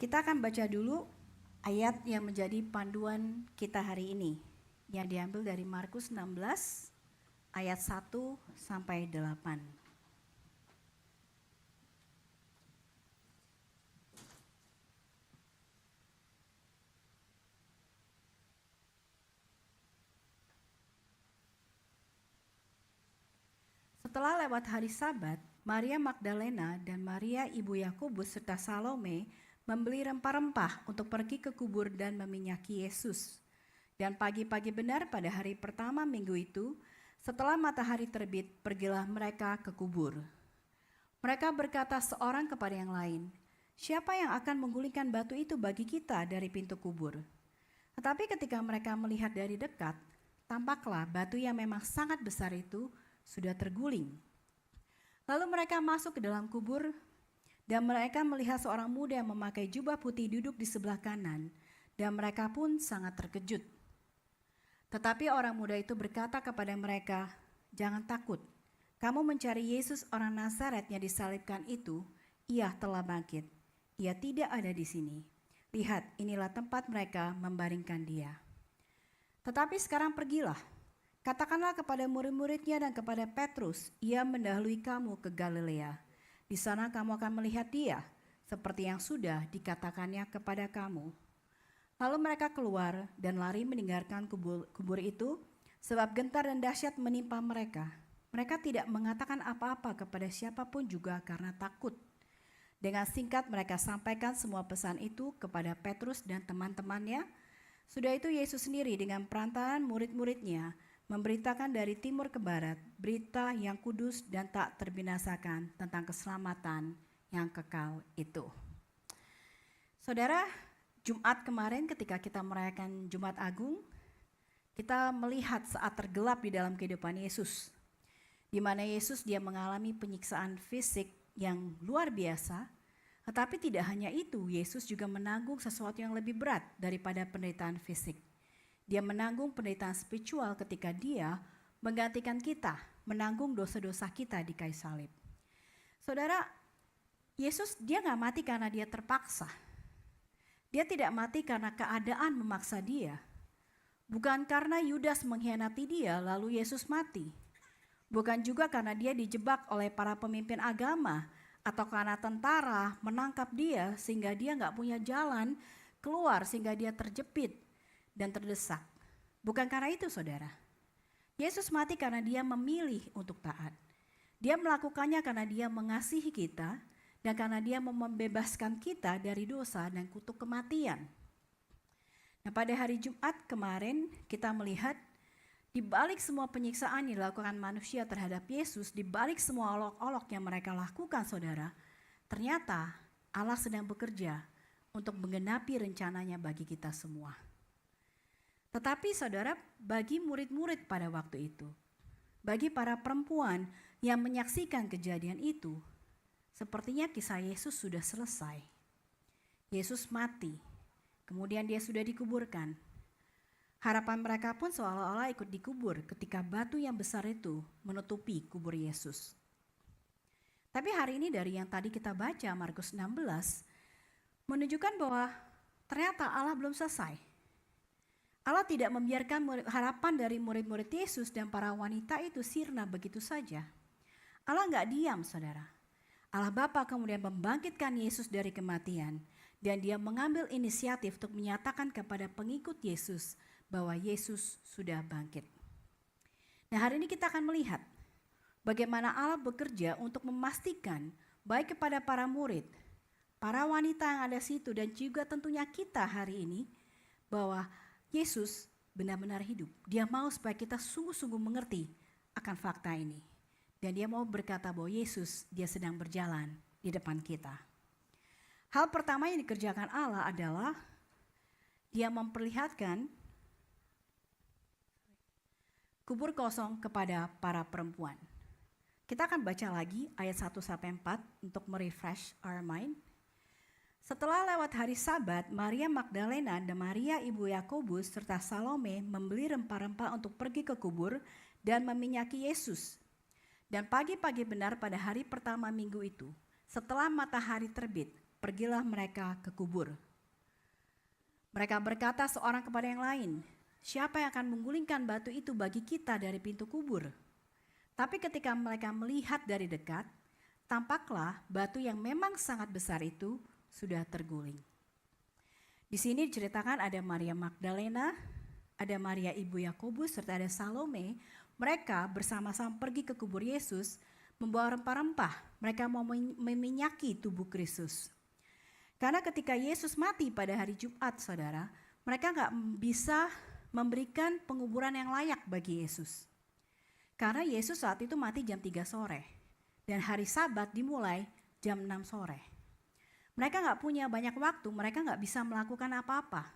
Kita akan baca dulu ayat yang menjadi panduan kita hari ini, yang diambil dari Markus 16 ayat 1 sampai 8. Setelah lewat hari Sabat, Maria Magdalena dan Maria ibu Yakobus serta Salome membeli rempah-rempah untuk pergi ke kubur dan meminyaki Yesus. Dan pagi-pagi benar pada hari pertama minggu itu, setelah matahari terbit, pergilah mereka ke kubur. Mereka berkata seorang kepada yang lain, "Siapa yang akan menggulingkan batu itu bagi kita dari pintu kubur?" Tetapi ketika mereka melihat dari dekat, tampaklah batu yang memang sangat besar itu sudah terguling. Lalu mereka masuk ke dalam kubur dan mereka melihat seorang muda yang memakai jubah putih duduk di sebelah kanan, dan mereka pun sangat terkejut. Tetapi orang muda itu berkata kepada mereka, "Jangan takut, kamu mencari Yesus orang Nazaret yang disalibkan itu. Ia telah bangkit. Ia tidak ada di sini. Lihat, inilah tempat mereka membaringkan dia. Tetapi sekarang pergilah, katakanlah kepada murid-muridnya dan kepada Petrus, ia mendahului kamu ke Galilea. Di sana kamu akan melihat dia, seperti yang sudah dikatakannya kepada kamu." Lalu mereka keluar dan lari meninggalkan kubur itu, sebab gentar dan dahsyat menimpa mereka. Mereka tidak mengatakan apa-apa kepada siapapun juga karena takut. Dengan singkat mereka sampaikan semua pesan itu kepada Petrus dan teman-temannya. Sudah itu Yesus sendiri dengan perantaraan murid-muridnya memberitakan dari timur ke barat berita yang kudus dan tak terbinasakan tentang keselamatan yang kekal itu. Saudara, Jumat kemarin ketika kita merayakan Jumat Agung, kita melihat saat tergelap di dalam kehidupan Yesus, di mana Yesus dia mengalami penyiksaan fisik yang luar biasa. Tetapi tidak hanya itu, Yesus juga menanggung sesuatu yang lebih berat daripada penderitaan fisik. Dia menanggung penderitaan spiritual ketika dia menggantikan kita, menanggung dosa-dosa kita di kayu salib. Saudara, Yesus dia gak mati karena dia terpaksa. Dia tidak mati karena keadaan memaksa dia. Bukan karena Yudas mengkhianati dia lalu Yesus mati. Bukan juga karena dia dijebak oleh para pemimpin agama atau karena tentara menangkap dia sehingga dia gak punya jalan keluar sehingga dia terjepit dan terdesak. Bukan karena itu, saudara. Yesus mati karena dia memilih untuk taat. Dia melakukannya karena dia mengasihi kita dan karena dia mau membebaskan kita dari dosa dan kutuk kematian. Nah, pada hari Jumat kemarin kita melihat di balik semua penyiksaan yang dilakukan manusia terhadap Yesus, di balik semua olok-olok yang mereka lakukan, saudara, ternyata Allah sedang bekerja untuk menggenapi rencananya bagi kita semua. Tetapi saudara, bagi murid-murid pada waktu itu, bagi para perempuan yang menyaksikan kejadian itu, sepertinya kisah Yesus sudah selesai. Yesus mati, kemudian dia sudah dikuburkan. Harapan mereka pun seolah-olah ikut dikubur ketika batu yang besar itu menutupi kubur Yesus. Tapi hari ini dari yang tadi kita baca Markus 16 menunjukkan bahwa ternyata Allah belum selesai. Allah tidak membiarkan harapan dari murid-murid Yesus dan para wanita itu sirna begitu saja. Allah gak diam, saudara. Allah Bapa kemudian membangkitkan Yesus dari kematian dan dia mengambil inisiatif untuk menyatakan kepada pengikut Yesus bahwa Yesus sudah bangkit. Nah, hari ini kita akan melihat bagaimana Allah bekerja untuk memastikan baik kepada para murid, para wanita yang ada situ dan juga tentunya kita hari ini bahwa Yesus benar-benar hidup. Dia mau supaya kita sungguh-sungguh mengerti akan fakta ini. Dan dia mau berkata bahwa Yesus dia sedang berjalan di depan kita. Hal pertama yang dikerjakan Allah adalah dia memperlihatkan kubur kosong kepada para perempuan. Kita akan baca lagi ayat 1-4 untuk merefresh our mind. Setelah lewat hari Sabat, Maria Magdalena dan Maria ibu Yakobus serta Salome membeli rempah-rempah untuk pergi ke kubur dan meminyaki Yesus. Dan pagi-pagi benar pada hari pertama minggu itu, setelah matahari terbit, pergilah mereka ke kubur. Mereka berkata seorang kepada yang lain, siapa yang akan menggulingkan batu itu bagi kita dari pintu kubur? Tapi ketika mereka melihat dari dekat, tampaklah batu yang memang sangat besar itu sudah terguling. Di sini diceritakan ada Maria Magdalena, ada Maria ibu Yakobus, serta ada Salome. Mereka bersama-sama pergi ke kubur Yesus, membawa rempah-rempah. Mereka mau meminyaki tubuh Kristus. Karena ketika Yesus mati pada hari Jumat, saudara, mereka nggak bisa memberikan penguburan yang layak bagi Yesus. Karena Yesus saat itu mati jam 3 sore. Dan hari Sabat dimulai jam 6 sore. Mereka nggak punya banyak waktu, mereka nggak bisa melakukan apa-apa.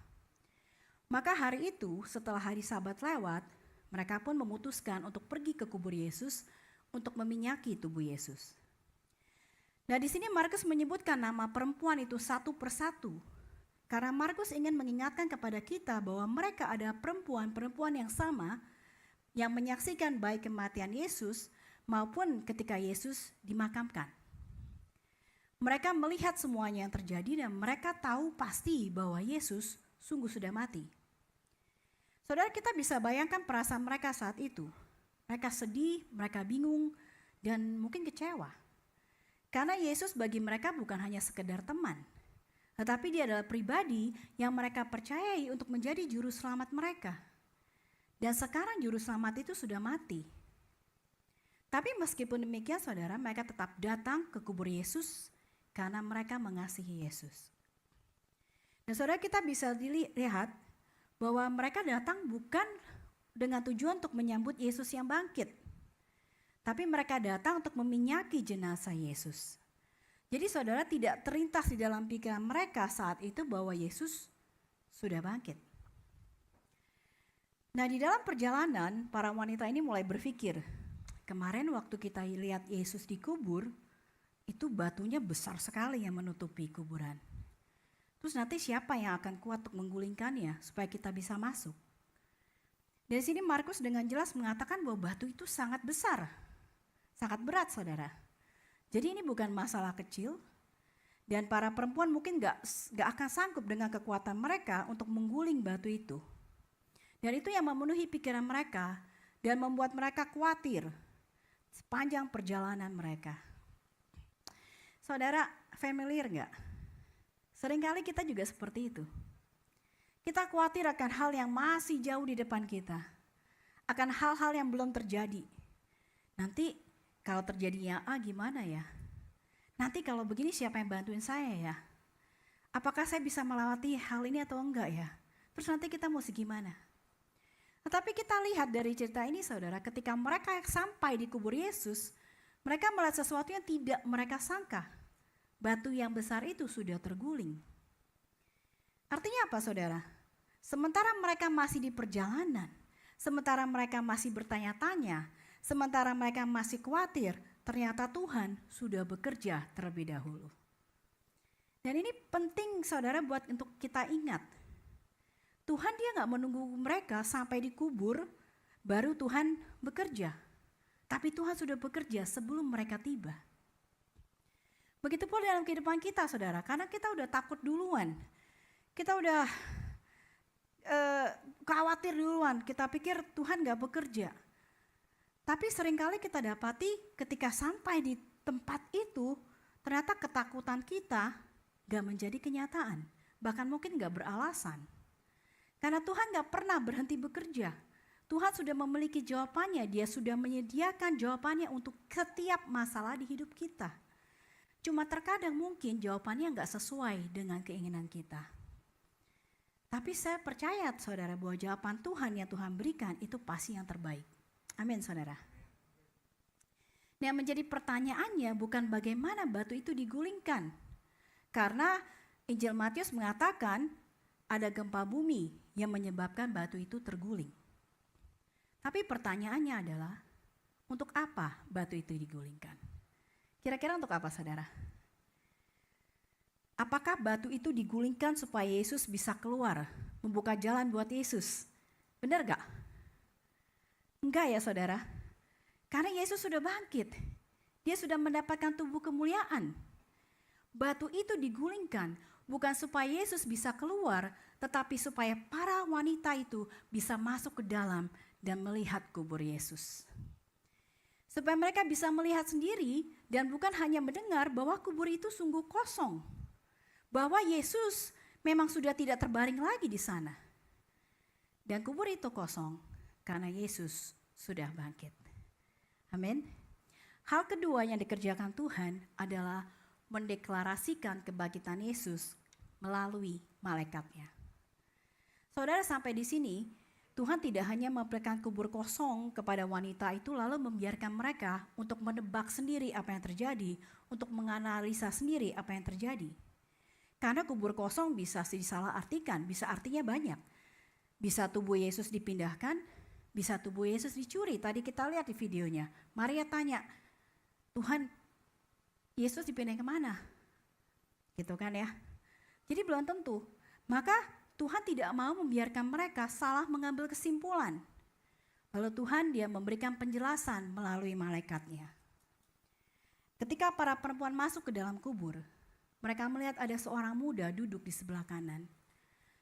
Maka hari itu setelah hari Sabat lewat, mereka pun memutuskan untuk pergi ke kubur Yesus untuk meminyaki tubuh Yesus. Nah di sini Markus menyebutkan nama perempuan itu satu persatu. Karena Markus ingin mengingatkan kepada kita bahwa mereka ada perempuan-perempuan yang sama yang menyaksikan baik kematian Yesus maupun ketika Yesus dimakamkan. Mereka melihat semuanya yang terjadi dan mereka tahu pasti bahwa Yesus sungguh sudah mati. Saudara, kita bisa bayangkan perasaan mereka saat itu. Mereka sedih, mereka bingung, dan mungkin kecewa. Karena Yesus bagi mereka bukan hanya sekedar teman, tetapi dia adalah pribadi yang mereka percayai untuk menjadi juru selamat mereka. Dan sekarang juru selamat itu sudah mati. Tapi meskipun demikian saudara, mereka tetap datang ke kubur Yesus karena mereka mengasihi Yesus. Dan saudara, kita bisa dilihat bahwa mereka datang bukan dengan tujuan untuk menyambut Yesus yang bangkit. Tapi mereka datang untuk meminyaki jenazah Yesus. Jadi saudara, tidak terlintas di dalam pikiran mereka saat itu bahwa Yesus sudah bangkit. Nah di dalam perjalanan para wanita ini mulai berpikir, kemarin waktu kita lihat Yesus dikubur, itu batunya besar sekali yang menutupi kuburan. Terus nanti siapa yang akan kuat untuk menggulingkannya supaya kita bisa masuk? Dari sini Markus dengan jelas mengatakan bahwa batu itu sangat besar, sangat berat saudara. Jadi ini bukan masalah kecil dan para perempuan mungkin gak akan sanggup dengan kekuatan mereka untuk mengguling batu itu. Dan itu yang memenuhi pikiran mereka dan membuat mereka khawatir sepanjang perjalanan mereka. Saudara, familiar gak? Seringkali kita juga seperti itu. Kita khawatir akan hal yang masih jauh di depan kita. Akan hal-hal yang belum terjadi. Nanti kalau terjadinya gimana ya? Nanti kalau begini siapa yang bantuin saya ya? Apakah saya bisa melewati hal ini atau enggak ya? Terus nanti kita mesti gimana? Tetapi kita lihat dari cerita ini saudara, ketika mereka sampai di kubur Yesus, mereka melihat sesuatu yang tidak mereka sangka. Batu yang besar itu sudah terguling. Artinya apa saudara? Sementara mereka masih di perjalanan, sementara mereka masih bertanya-tanya, sementara mereka masih khawatir, ternyata Tuhan sudah bekerja terlebih dahulu. Dan ini penting saudara buat untuk kita ingat. Tuhan dia gak menunggu mereka sampai dikubur, baru Tuhan bekerja. Tapi Tuhan sudah bekerja sebelum mereka tiba. Begitu pula dalam kehidupan kita saudara, karena kita udah takut duluan. Kita udah khawatir duluan, kita pikir Tuhan gak bekerja. Tapi seringkali kita dapati ketika sampai di tempat itu, ternyata ketakutan kita gak menjadi kenyataan. Bahkan mungkin gak beralasan. Karena Tuhan gak pernah berhenti bekerja. Tuhan sudah memiliki jawabannya, Dia sudah menyediakan jawabannya untuk setiap masalah di hidup kita. Cuma terkadang mungkin jawabannya gak sesuai dengan keinginan kita. Tapi saya percaya saudara bahwa jawaban Tuhan yang Tuhan berikan itu pasti yang terbaik. Amin saudara. Yang menjadi pertanyaannya bukan bagaimana batu itu digulingkan. Karena Injil Matius mengatakan ada gempa bumi yang menyebabkan batu itu terguling. Tapi pertanyaannya adalah untuk apa batu itu digulingkan? Kira-kira untuk apa saudara? Apakah batu itu digulingkan supaya Yesus bisa keluar, membuka jalan buat Yesus? Benar gak? Enggak ya saudara. Karena Yesus sudah bangkit. Dia sudah mendapatkan tubuh kemuliaan. Batu itu digulingkan bukan supaya Yesus bisa keluar, tetapi supaya para wanita itu bisa masuk ke dalam dan melihat kubur Yesus. Supaya mereka bisa melihat sendiri dan bukan hanya mendengar bahwa kubur itu sungguh kosong. Bahwa Yesus memang sudah tidak terbaring lagi di sana. Dan kubur itu kosong karena Yesus sudah bangkit. Amin. Hal kedua yang dikerjakan Tuhan adalah mendeklarasikan kebangkitan Yesus melalui malaikatnya. Saudara, sampai di sini Tuhan tidak hanya memberikan kubur kosong kepada wanita itu lalu membiarkan mereka untuk menebak sendiri apa yang terjadi, untuk menganalisa sendiri apa yang terjadi. Karena kubur kosong bisa disalahartikan, bisa artinya banyak. Bisa tubuh Yesus dipindahkan, bisa tubuh Yesus dicuri. Tadi kita lihat di videonya. Maria tanya, Tuhan, Yesus dipindahin kemana? Gitu kan ya. Jadi belum tentu. Maka Tuhan tidak mau membiarkan mereka salah mengambil kesimpulan. Lalu Tuhan dia memberikan penjelasan melalui malaikatnya. Ketika para perempuan masuk ke dalam kubur, mereka melihat ada seorang muda duduk di sebelah kanan.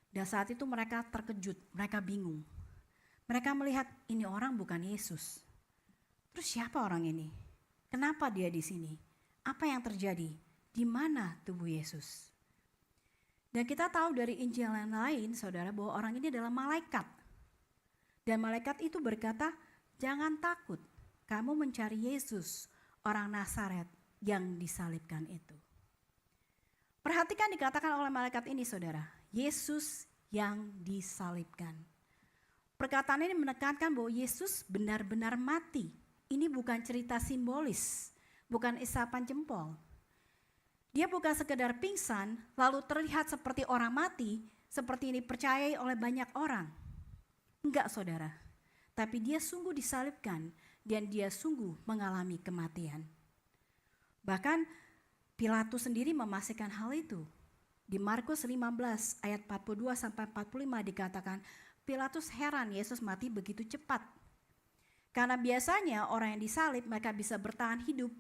Dan saat itu mereka terkejut, mereka bingung. Mereka melihat ini orang bukan Yesus. Terus siapa orang ini? Kenapa dia di sini? Apa yang terjadi? Di mana tubuh Yesus? Dan kita tahu dari Injil yang lain, saudara, bahwa orang ini adalah malaikat. Dan malaikat itu berkata, jangan takut, kamu mencari Yesus, orang Nazaret yang disalibkan itu. Perhatikan dikatakan oleh malaikat ini, saudara, Yesus yang disalibkan. Perkataan ini menekankan bahwa Yesus benar-benar mati. Ini bukan cerita simbolis, bukan isapan jempol. Dia bukan sekedar pingsan lalu terlihat seperti orang mati, seperti ini dipercayai oleh banyak orang. Enggak, saudara. Tapi dia sungguh disalibkan dan dia sungguh mengalami kematian. Bahkan Pilatus sendiri memastikan hal itu. Di Markus 15 ayat 42 sampai 45 dikatakan, Pilatus heran Yesus mati begitu cepat. Karena biasanya orang yang disalib mereka bisa bertahan hidup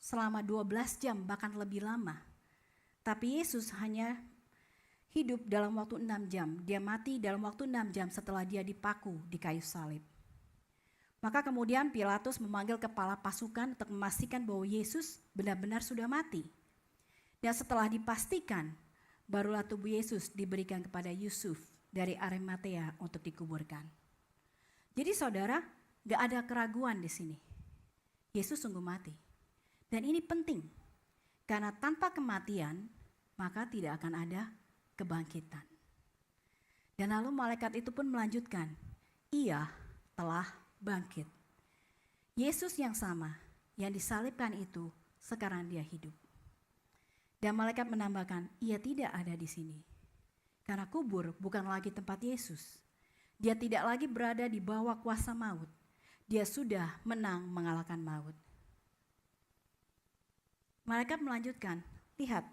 selama 12 jam bahkan lebih lama. Tapi Yesus hanya hidup dalam waktu 6 jam. Dia mati dalam waktu 6 jam setelah dia dipaku di kayu salib. Maka kemudian Pilatus memanggil kepala pasukan untuk memastikan bahwa Yesus benar-benar sudah mati. Dan setelah dipastikan, barulah tubuh Yesus diberikan kepada Yusuf dari Arimatea untuk dikuburkan. Jadi saudara, gak ada keraguan di sini. Yesus sungguh mati. Dan ini penting, karena tanpa kematian, maka tidak akan ada kebangkitan. Dan lalu malaikat itu pun melanjutkan, ia telah bangkit. Yesus yang sama, yang disalibkan itu, sekarang dia hidup. Dan malaikat menambahkan, ia tidak ada di sini. Karena kubur bukan lagi tempat Yesus. Dia tidak lagi berada di bawah kuasa maut. Dia sudah menang mengalahkan maut. Malaikat melanjutkan, lihat,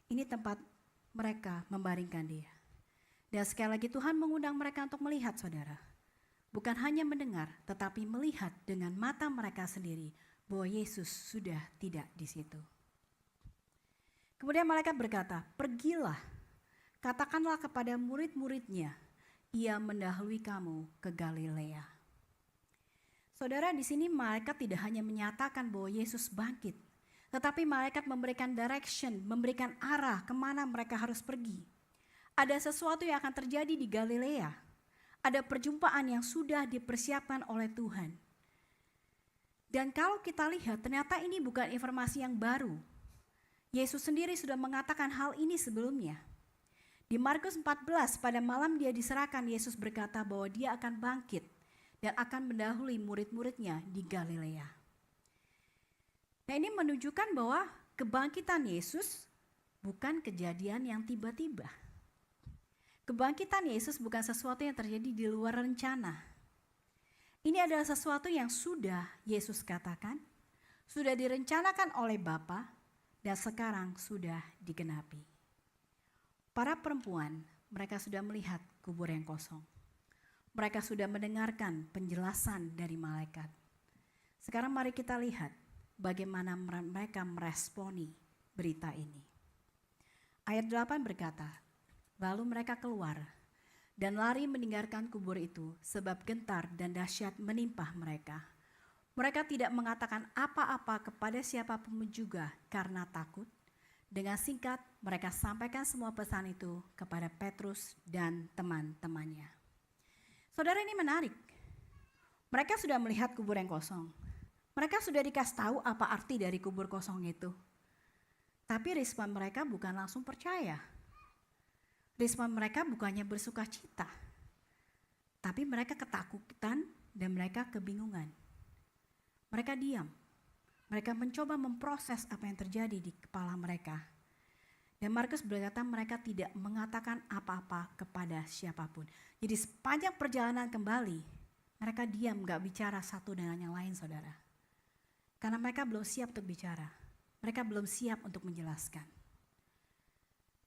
ini tempat mereka membaringkan dia. Dan sekali lagi Tuhan mengundang mereka untuk melihat, saudara. Bukan hanya mendengar, tetapi melihat dengan mata mereka sendiri bahwa Yesus sudah tidak di situ. Kemudian malaikat berkata, pergilah, katakanlah kepada murid-muridnya, ia mendahului kamu ke Galilea. Saudara, di sini malaikat tidak hanya menyatakan bahwa Yesus bangkit, tetapi malaikat memberikan direction, memberikan arah kemana mereka harus pergi. Ada sesuatu yang akan terjadi di Galilea. Ada perjumpaan yang sudah dipersiapkan oleh Tuhan. Dan kalau kita lihat, ternyata ini bukan informasi yang baru. Yesus sendiri sudah mengatakan hal ini sebelumnya. Di Markus 14, pada malam dia diserahkan, Yesus berkata bahwa dia akan bangkit dan akan mendahului murid-muridnya di Galilea. Nah, ini menunjukkan bahwa kebangkitan Yesus bukan kejadian yang tiba-tiba. Kebangkitan Yesus bukan sesuatu yang terjadi di luar rencana. Ini adalah sesuatu yang sudah Yesus katakan, sudah direncanakan oleh Bapa, dan sekarang sudah digenapi. Para perempuan, mereka sudah melihat kubur yang kosong. Mereka sudah mendengarkan penjelasan dari malaikat. Sekarang mari kita lihat bagaimana mereka meresponi berita ini. Ayat 8 berkata, lalu mereka keluar dan lari meninggalkan kubur itu sebab gentar dan dahsyat menimpa mereka. Mereka tidak mengatakan apa-apa kepada siapapun juga karena takut. Dengan singkat mereka sampaikan semua pesan itu kepada Petrus dan teman-temannya. Saudara, ini menarik. Mereka sudah melihat kubur yang kosong. Mereka sudah dikasih tahu apa arti dari kubur kosong itu. Tapi respon mereka bukan langsung percaya. Respon mereka bukannya bersuka cita. Tapi mereka ketakutan dan mereka kebingungan. Mereka diam. Mereka mencoba memproses apa yang terjadi di kepala mereka. Dan Markus berkata mereka tidak mengatakan apa-apa kepada siapapun. Jadi sepanjang perjalanan kembali, mereka diam, gak bicara satu dengan yang lain, saudara. Karena mereka belum siap untuk bicara. Mereka belum siap untuk menjelaskan.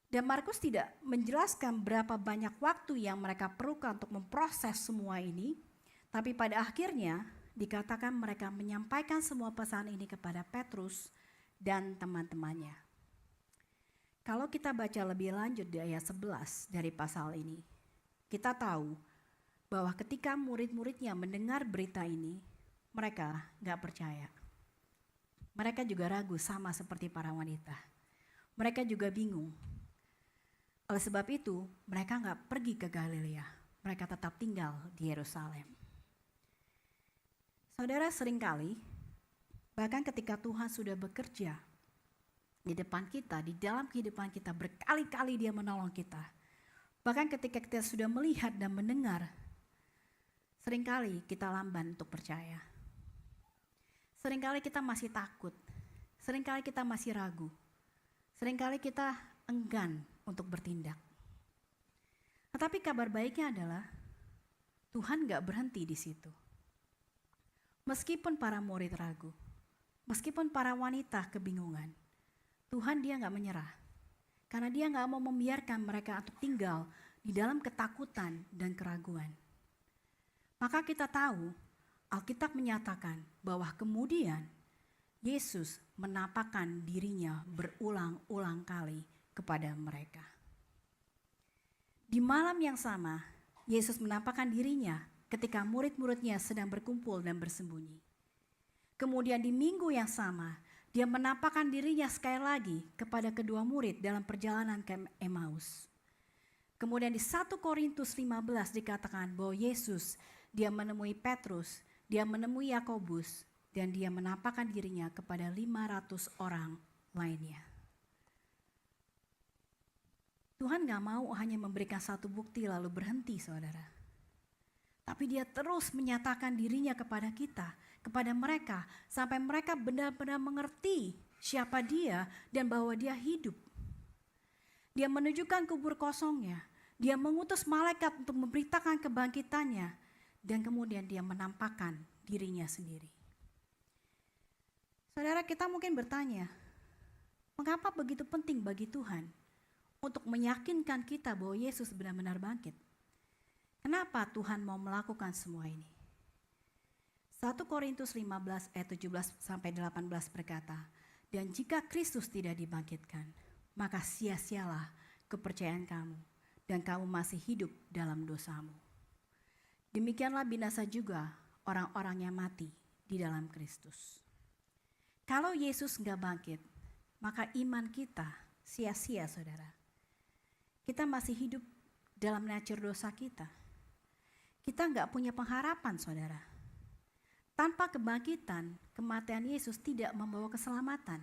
Dan Markus tidak menjelaskan berapa banyak waktu yang mereka perlukan untuk memproses semua ini. Tapi pada akhirnya dikatakan mereka menyampaikan semua pesan ini kepada Petrus dan teman-temannya. Kalau kita baca lebih lanjut di ayat 11 dari pasal ini, kita tahu bahwa ketika murid-muridnya mendengar berita ini, mereka gak percaya. Mereka juga ragu sama seperti para wanita. Mereka juga bingung. Oleh sebab itu, mereka gak pergi ke Galilea. Mereka tetap tinggal di Yerusalem. Saudara, seringkali, bahkan ketika Tuhan sudah bekerja di depan kita, di dalam kehidupan kita, berkali-kali Dia menolong kita. Bahkan ketika kita sudah melihat dan mendengar, seringkali kita lamban untuk percaya. Seringkali kita masih takut, seringkali kita masih ragu, seringkali kita enggan untuk bertindak. Tetapi kabar baiknya adalah Tuhan gak berhenti di situ. Meskipun para murid ragu, meskipun para wanita kebingungan, Tuhan Dia gak menyerah. Karena Dia gak mau membiarkan mereka untuk tinggal di dalam ketakutan dan keraguan. Maka kita tahu, Alkitab menyatakan bahwa kemudian Yesus menampakkan dirinya berulang-ulang kali kepada mereka. Di malam yang sama, Yesus menampakkan dirinya ketika murid-muridnya sedang berkumpul dan bersembunyi. Kemudian di minggu yang sama, Dia menampakkan dirinya sekali lagi kepada kedua murid dalam perjalanan ke Emmaus. Kemudian di 1 Korintus 15 dikatakan bahwa Yesus, Dia menemui Petrus, Dia menemui Yakobus, dan Dia menampakkan dirinya kepada 500 orang lainnya. Tuhan gak mau hanya memberikan satu bukti lalu berhenti, saudara. Tapi Dia terus menyatakan dirinya kepada kita, kepada mereka, sampai mereka benar-benar mengerti siapa Dia dan bahwa Dia hidup. Dia menunjukkan kubur kosongnya, Dia mengutus malaikat untuk memberitakan kebangkitannya, dan kemudian Dia menampakkan dirinya sendiri. Saudara, kita mungkin bertanya, mengapa begitu penting bagi Tuhan untuk meyakinkan kita bahwa Yesus benar-benar bangkit? Kenapa Tuhan mau melakukan semua ini? 1 Korintus 15 ayat 17-18 berkata, dan jika Kristus tidak dibangkitkan, maka sia-sialah kepercayaan kamu dan kamu masih hidup dalam dosamu. Demikianlah binasa juga orang-orang yang mati di dalam Kristus. Kalau Yesus enggak bangkit, maka iman kita sia-sia, saudara. Kita masih hidup dalam nature dosa kita. Kita enggak punya pengharapan, saudara. Tanpa kebangkitan, kematian Yesus tidak membawa keselamatan.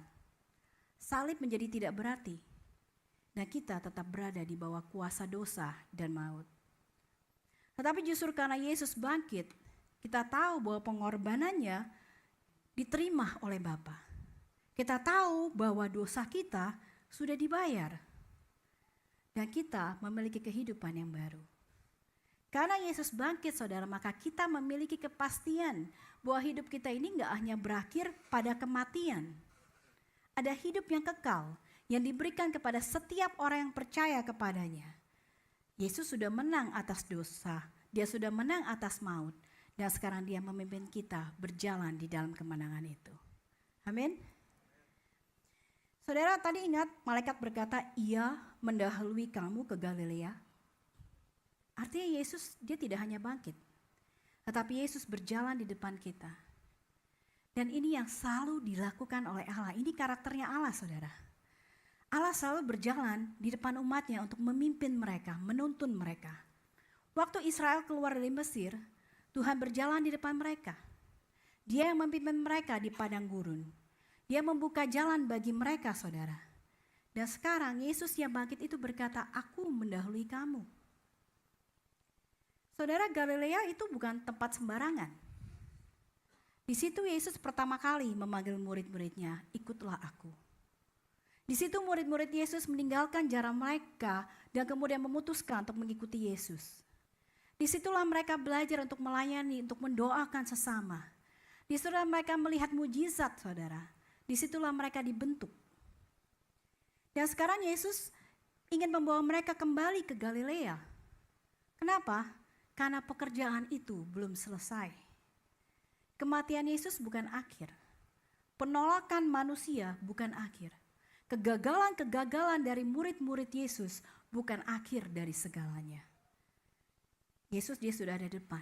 Salib menjadi tidak berarti. Dan kita tetap berada di bawah kuasa dosa dan maut. Tetapi justru karena Yesus bangkit, kita tahu bahwa pengorbanannya diterima oleh Bapa. Kita tahu bahwa dosa kita sudah dibayar. Dan kita memiliki kehidupan yang baru. Karena Yesus bangkit, saudara, maka kita memiliki kepastian bahwa hidup kita ini gak hanya berakhir pada kematian. Ada hidup yang kekal yang diberikan kepada setiap orang yang percaya kepadanya. Yesus sudah menang atas dosa, Dia sudah menang atas maut, dan sekarang Dia memimpin kita berjalan di dalam kemenangan itu. Amin. Saudara, tadi ingat malaikat berkata, Ia mendahului kamu ke Galilea. Artinya Yesus dia tidak hanya bangkit, tetapi Yesus berjalan di depan kita. Dan ini yang selalu dilakukan oleh Allah. Ini karakternya Allah, saudara. Allah selalu berjalan di depan umatnya untuk memimpin mereka, menuntun mereka. Waktu Israel keluar dari Mesir, Tuhan berjalan di depan mereka. Dia yang memimpin mereka di padang gurun. Dia membuka jalan bagi mereka, saudara. Dan sekarang Yesus yang bangkit itu berkata, aku mendahului kamu. Saudara, Galilea itu bukan tempat sembarangan. Di situ Yesus pertama kali memanggil murid-muridnya, ikutlah aku. Di situ murid-murid Yesus meninggalkan jarak mereka dan kemudian memutuskan untuk mengikuti Yesus. Disitulah mereka belajar untuk melayani, untuk mendoakan sesama. Disitulah mereka melihat mujizat, saudara. Disitulah mereka dibentuk. Dan sekarang Yesus ingin membawa mereka kembali ke Galilea. Kenapa? Karena pekerjaan itu belum selesai. Kematian Yesus bukan akhir. Penolakan manusia bukan akhir. Kegagalan-kegagalan dari murid-murid Yesus bukan akhir dari segalanya. Yesus dia sudah ada di depan.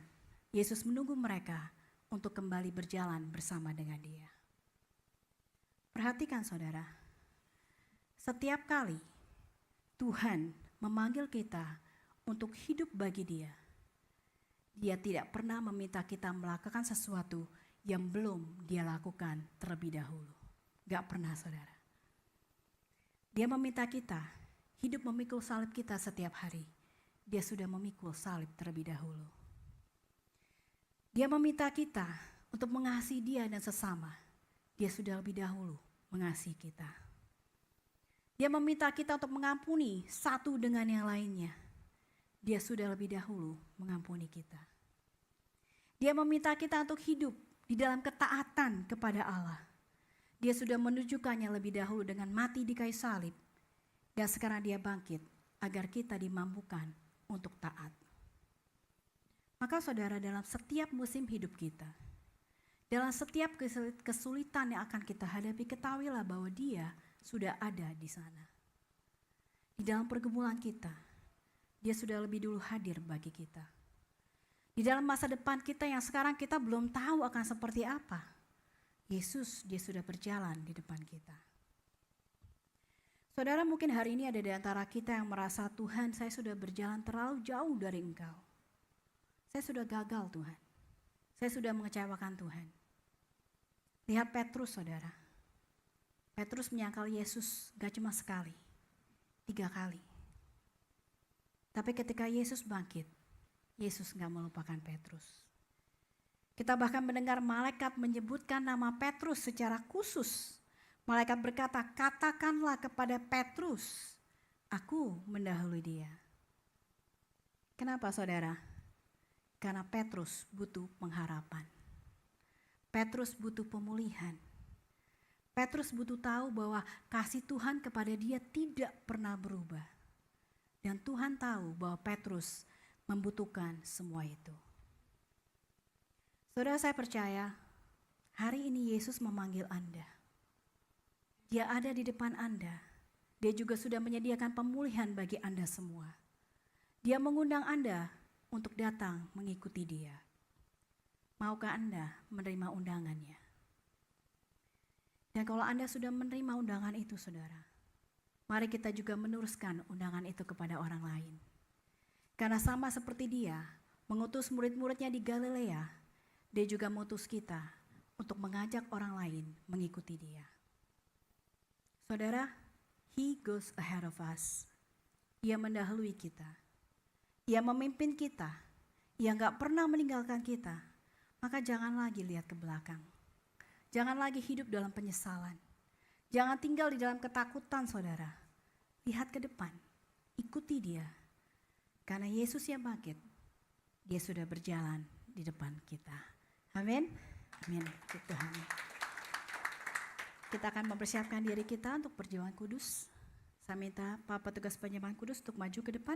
Yesus menunggu mereka untuk kembali berjalan bersama dengan Dia. Perhatikan saudara, setiap kali Tuhan memanggil kita untuk hidup bagi Dia, Dia tidak pernah meminta kita melakukan sesuatu yang belum Dia lakukan terlebih dahulu. Gak pernah, saudara. Dia meminta kita hidup memikul salib kita setiap hari. Dia sudah memikul salib terlebih dahulu. Dia meminta kita untuk mengasihi Dia dan sesama. Dia sudah lebih dahulu mengasihi kita. Dia meminta kita untuk mengampuni satu dengan yang lainnya. Dia sudah lebih dahulu mengampuni kita. Dia meminta kita untuk hidup di dalam ketaatan kepada Allah. Dia sudah menunjukkannya lebih dahulu dengan mati di kayu salib. Dan sekarang Dia bangkit agar kita dimampukan untuk taat. Maka saudara, dalam setiap musim hidup kita, dalam setiap kesulitan yang akan kita hadapi, ketahuilah bahwa Dia sudah ada di sana. Di dalam pergumulan kita, Dia sudah lebih dulu hadir bagi kita. Di dalam masa depan kita yang sekarang kita belum tahu akan seperti apa, Yesus dia sudah berjalan di depan kita. Saudara, mungkin hari ini ada di antara kita yang merasa, Tuhan, saya sudah berjalan terlalu jauh dari Engkau. Saya sudah gagal, Tuhan. Saya sudah mengecewakan Tuhan. Lihat Petrus, saudara. Petrus menyangkal Yesus gak cuma sekali, 3 kali. Tapi ketika Yesus bangkit, Yesus gak melupakan Petrus. Kita bahkan mendengar malaikat menyebutkan nama Petrus secara khusus. Malaikat berkata, katakanlah kepada Petrus, aku mendahului dia. Kenapa saudara? Karena Petrus butuh pengharapan. Petrus butuh pemulihan. Petrus butuh tahu bahwa kasih Tuhan kepada dia tidak pernah berubah. Dan Tuhan tahu bahwa Petrus membutuhkan semua itu. Saudara, saya percaya hari ini Yesus memanggil Anda. Dia ada di depan Anda. Dia juga sudah menyediakan pemulihan bagi Anda semua. Dia mengundang Anda untuk datang mengikuti Dia. Maukah Anda menerima undangannya? Dan kalau Anda sudah menerima undangan itu, saudara, mari kita juga meneruskan undangan itu kepada orang lain. Karena sama seperti Dia mengutus murid-muridnya di Galilea, Dia juga mengutus kita untuk mengajak orang lain mengikuti Dia. Saudara, He goes ahead of us. Ia mendahului kita. Ia memimpin kita. Ia gak pernah meninggalkan kita. Maka jangan lagi lihat ke belakang. Jangan lagi hidup dalam penyesalan. Jangan tinggal di dalam ketakutan, saudara. Lihat ke depan. Ikuti Dia. Karena Yesus yang bangkit, Dia sudah berjalan di depan kita. Amin. Amin. Tuhan. Kita akan mempersiapkan diri kita untuk perjamuan kudus. Saya minta Pak Petugas Penyembahan Kudus untuk maju ke depan.